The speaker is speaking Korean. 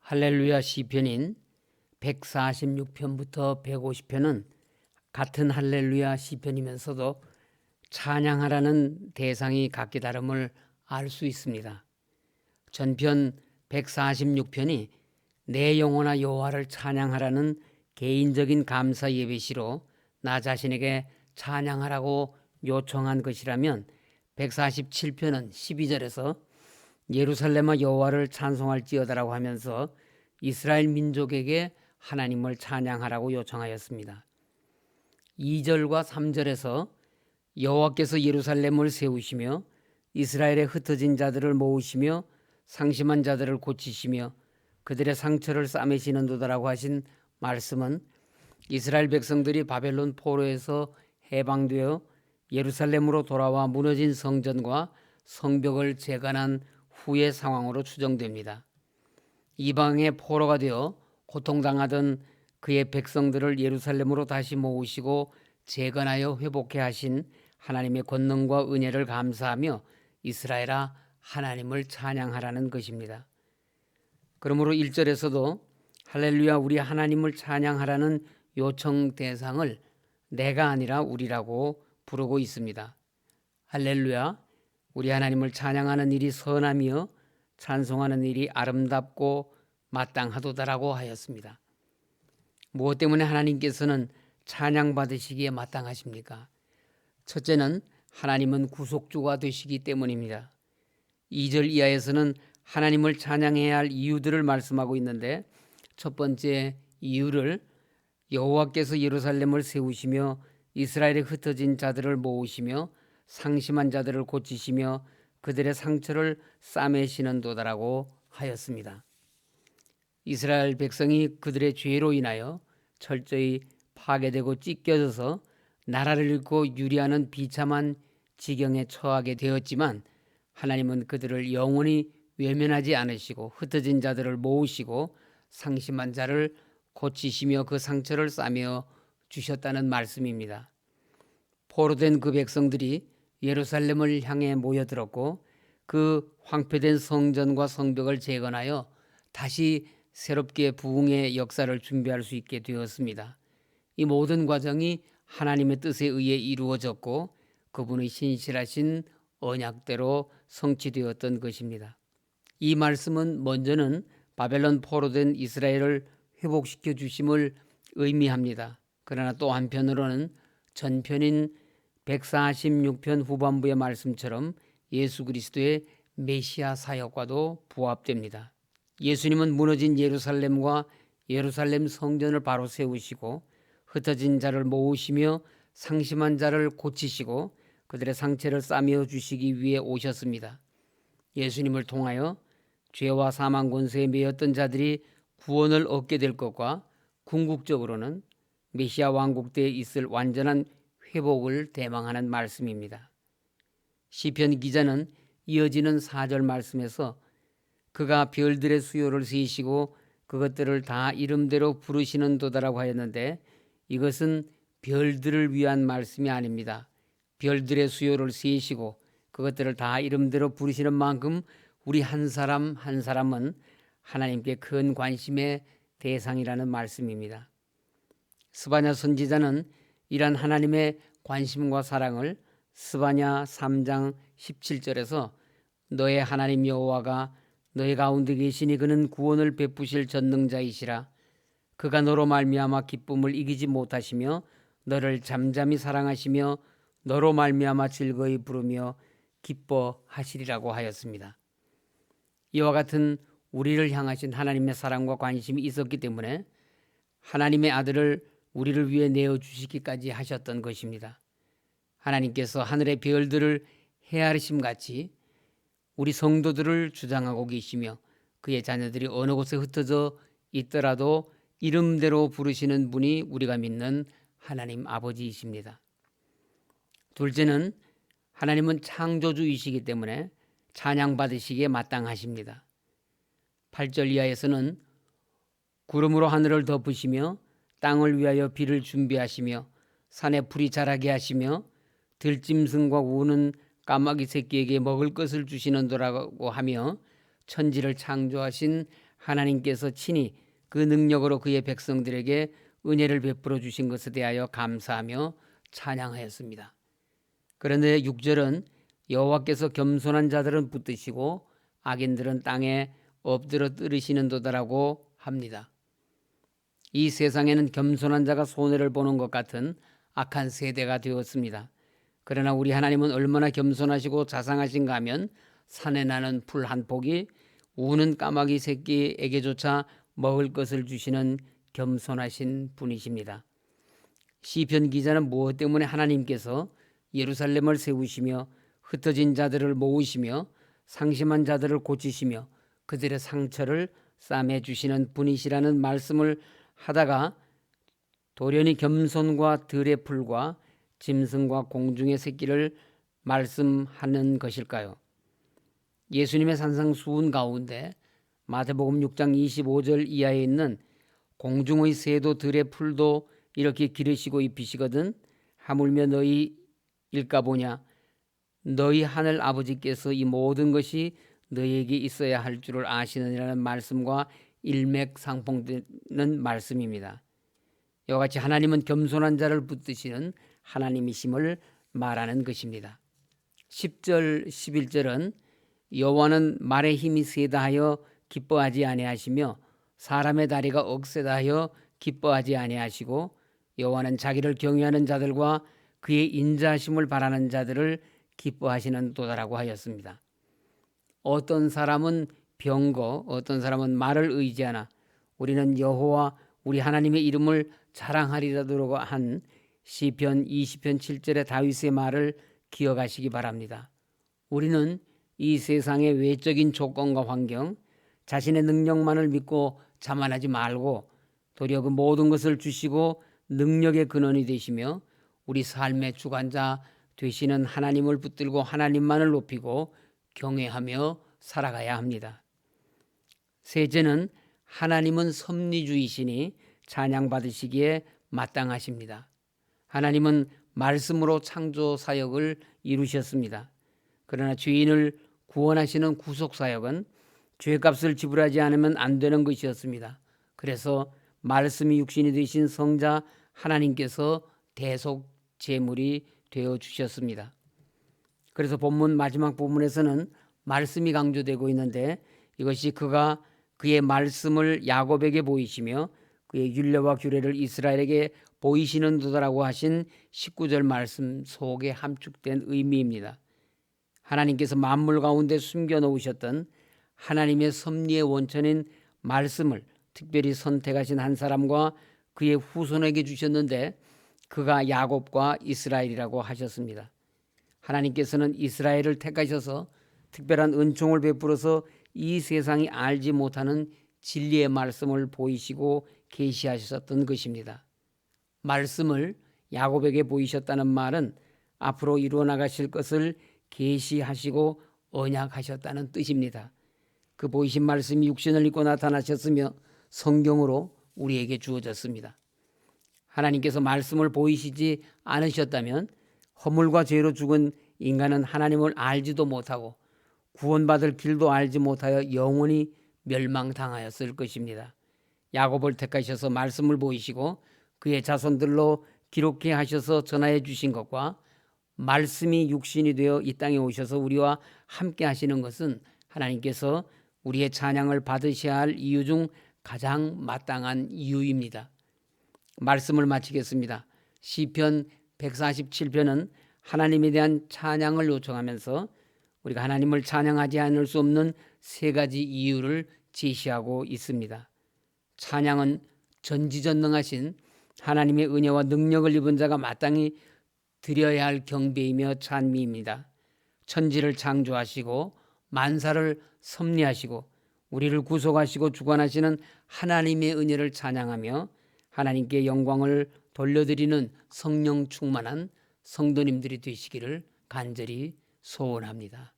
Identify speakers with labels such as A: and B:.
A: 할렐루야 시편인 146편부터 150편은 같은 할렐루야 시편이면서도 찬양하라는 대상이 각기 다름을 알 수 있습니다. 전편 146편이 내 영혼아 여호와를 찬양하라는 개인적인 감사 예배시로 나 자신에게 찬양하라고 요청한 것이라면 147편은 12절에서 예루살렘아 여호와를 찬송할지어다라고 하면서 이스라엘 민족에게 하나님을 찬양하라고 요청하였습니다. 2절과 3절에서 여호와께서 예루살렘을 세우시며 이스라엘의 흩어진 자들을 모으시며 상심한 자들을 고치시며 그들의 상처를 싸매시는도다라고 하신 말씀은 이스라엘 백성들이 바벨론 포로에서 해방되어 예루살렘으로 돌아와 무너진 성전과 성벽을 재건한 후의 상황으로 추정됩니다. 이방의 포로가 되어 고통당하던 그의 백성들을 예루살렘으로 다시 모으시고 재건하여 회복해 하신 하나님의 권능과 은혜를 감사하며 이스라엘아 하나님을 찬양하라는 것입니다. 그러므로 1절에서도 할렐루야 우리 하나님을 찬양하라는 요청 대상을 내가 아니라 우리라고 부르고 있습니다. 할렐루야 우리 하나님을 찬양하는 일이 선하며 찬송하는 일이 아름답고 마땅하도다라고 하였습니다. 무엇 때문에 하나님께서는 찬양받으시기에 마땅하십니까? 첫째는 하나님은 구속주가 되시기 때문입니다. 2절 이하에서는 하나님을 찬양해야 할 이유들을 말씀하고 있는데 첫 번째 이유를 여호와께서 예루살렘을 세우시며 이스라엘의 흩어진 자들을 모으시며 상심한 자들을 고치시며 그들의 상처를 싸매시는도다라고 하였습니다. 이스라엘 백성이 그들의 죄로 인하여 철저히 파괴되고 찢겨져서 나라를 잃고 유리하는 비참한 지경에 처하게 되었지만 하나님은 그들을 영원히 외면하지 않으시고 흩어진 자들을 모으시고 상심한 자를 고치시며 그 상처를 싸매어 주셨다는 말씀입니다. 포로된 그 백성들이 예루살렘을 향해 모여들었고 그 황폐된 성전과 성벽을 재건하여 다시 새롭게 부흥의 역사를 준비할 수 있게 되었습니다. 이 모든 과정이 하나님의 뜻에 의해 이루어졌고 그분의 신실하신 언약대로 성취되었던 것입니다. 이 말씀은 먼저는 바벨론 포로된 이스라엘을 회복시켜 주심을 의미합니다. 그러나 또 한편으로는 전편인 146편 후반부의 말씀처럼 예수 그리스도의 메시아 사역과도 부합됩니다. 예수님은 무너진 예루살렘과 예루살렘 성전을 바로 세우시고 흩어진 자를 모으시며 상심한 자를 고치시고 그들의 상처를 싸매어 주시기 위해 오셨습니다. 예수님을 통하여 죄와 사망 권세에 매였던 자들이 구원을 얻게 될 것과 궁극적으로는 메시아 왕국 때에 있을 완전한 회복을 대망하는 말씀입니다. 시편 기자는 이어지는 4절 말씀에서 그가 별들의 수요를 세시고 그것들을 다 이름대로 부르시는도다라고 하였는데 이것은 별들을 위한 말씀이 아닙니다. 별들의 수요를 세시고 그것들을 다 이름대로 부르시는 만큼 우리 한 사람 한 사람은 하나님께 큰 관심의 대상이라는 말씀입니다. 스바냐 선지자는 이러한 하나님의 관심과 사랑을 스바냐 3장 17절에서 너의 하나님 여호와가 너의 가운데 계시니 그는 구원을 베푸실 전능자이시라. 그가 너로 말미암아 기쁨을 이기지 못하시며 너를 잠잠히 사랑하시며 너로 말미암아 즐거이 부르며 기뻐하시리라고 하였습니다. 이와 같은 우리를 향하신 하나님의 사랑과 관심이 있었기 때문에 하나님의 아들을 우리를 위해 내어주시기까지 하셨던 것입니다. 하나님께서 하늘의 별들을 헤아리심같이 우리 성도들을 주장하고 계시며 그의 자녀들이 어느 곳에 흩어져 있더라도 이름대로 부르시는 분이 우리가 믿는 하나님 아버지이십니다. 둘째는 하나님은 창조주이시기 때문에 찬양받으시기에 마땅하십니다. 8절 이하에서는 구름으로 하늘을 덮으시며 땅을 위하여 비를 준비하시며 산에 풀이 자라게 하시며 들짐승과 우는 까마귀 새끼에게 먹을 것을 주시는도라고 하며 천지를 창조하신 하나님께서 친히 그 능력으로 그의 백성들에게 은혜를 베풀어 주신 것에 대하여 감사하며 찬양하였습니다. 그런데 6절은 여호와께서 겸손한 자들은 붙드시고 악인들은 땅에 엎드려 뜨르시는도다라고 합니다. 이 세상에는 겸손한 자가 손해를 보는 것 같은 악한 세대가 되었습니다. 그러나 우리 하나님은 얼마나 겸손하시고 자상하신가 하면 산에 나는 풀 한 폭이 우는 까마귀 새끼에게조차 먹을 것을 주시는 겸손하신 분이십니다. 시편 기자는 무엇 때문에 하나님께서 예루살렘을 세우시며 흩어진 자들을 모으시며 상심한 자들을 고치시며 그들의 상처를 싸매 주시는 분이시라는 말씀을 하다가 돌연히 겸손과 들의 풀과 짐승과 공중의 새끼를 말씀하는 것일까요? 예수님의 산상수훈 가운데 마태복음 6장 25절 이하에 있는 공중의 새도 들의 풀도 이렇게 기르시고 입히시거든 하물며 너희 일까 보냐 너희 하늘 아버지께서 이 모든 것이 너희에게 있어야 할 줄을 아시느니라는 말씀과 일맥상통되는 말씀입니다. 이와 같이 하나님은 겸손한 자를 붙드시는 하나님이심을 말하는 것입니다. 10절 11절은 여호와는 말의 힘이 세다 하여 기뻐하지 아니하시며 사람의 다리가 억세다 하여 기뻐하지 아니하시고 여호와는 자기를 경외하는 자들과 그의 인자하심을 바라는 자들을 기뻐하시는 도다라고 하였습니다. 어떤 사람은 병거, 어떤 사람은 말을 의지하나 우리는 여호와 우리 하나님의 이름을 자랑하리라고 한 시편 20편 7절의 다윗의 말을 기억하시기 바랍니다. 우리는 이 세상의 외적인 조건과 환경, 자신의 능력만을 믿고 자만하지 말고 도리어 그 모든 것을 주시고 능력의 근원이 되시며 우리 삶의 주관자 되시는 하나님을 붙들고 하나님만을 높이고 경외하며 살아가야 합니다. 셋째는 하나님은 섭리주이시니 찬양받으시기에 마땅하십니다. 하나님은 말씀으로 창조 사역을 이루셨습니다. 그러나 죄인을 구원하시는 구속 사역은 죄값을 지불하지 않으면 안 되는 것이었습니다. 그래서 말씀이 육신이 되신 성자 하나님께서 대속 제물이 되어 주셨습니다. 그래서 본문 마지막 부분에서는 말씀이 강조되고 있는데 이것이 그가 그의 말씀을 야곱에게 보이시며 그의 율례와 규례를 이스라엘에게 보이시는 도다라고 하신 19절 말씀 속에 함축된 의미입니다. 하나님께서 만물 가운데 숨겨놓으셨던 하나님의 섭리의 원천인 말씀을 특별히 선택하신 한 사람과 그의 후손에게 주셨는데 그가 야곱과 이스라엘이라고 하셨습니다. 하나님께서는 이스라엘을 택하셔서 특별한 은총을 베풀어서 이 세상이 알지 못하는 진리의 말씀을 보이시고 계시하셨던 것입니다. 말씀을 야곱에게 보이셨다는 말은 앞으로 이루어 나가실 것을 계시하시고 언약하셨다는 뜻입니다. 그 보이신 말씀이 육신을 입고 나타나셨으며 성경으로 우리에게 주어졌습니다. 하나님께서 말씀을 보이시지 않으셨다면 허물과 죄로 죽은 인간은 하나님을 알지도 못하고 구원받을 길도 알지 못하여 영원히 멸망당하였을 것입니다. 야곱을 택하셔서 말씀을 보이시고 그의 자손들로 기록해 하셔서 전하여 주신 것과 말씀이 육신이 되어 이 땅에 오셔서 우리와 함께 하시는 것은 하나님께서 우리의 찬양을 받으셔야 할 이유 중 가장 마땅한 이유입니다. 말씀을 마치겠습니다. 시편 147편은 하나님에 대한 찬양을 요청하면서 우리가 하나님을 찬양하지 않을 수 없는 세 가지 이유를 제시하고 있습니다. 찬양은 전지전능하신 하나님의 은혜와 능력을 입은 자가 마땅히 드려야 할 경배이며 찬미입니다. 천지를 창조하시고 만사를 섭리하시고 우리를 구속하시고 주관하시는 하나님의 은혜를 찬양하며 하나님께 영광을 돌려드리는 성령 충만한 성도님들이 되시기를 간절히 소원합니다.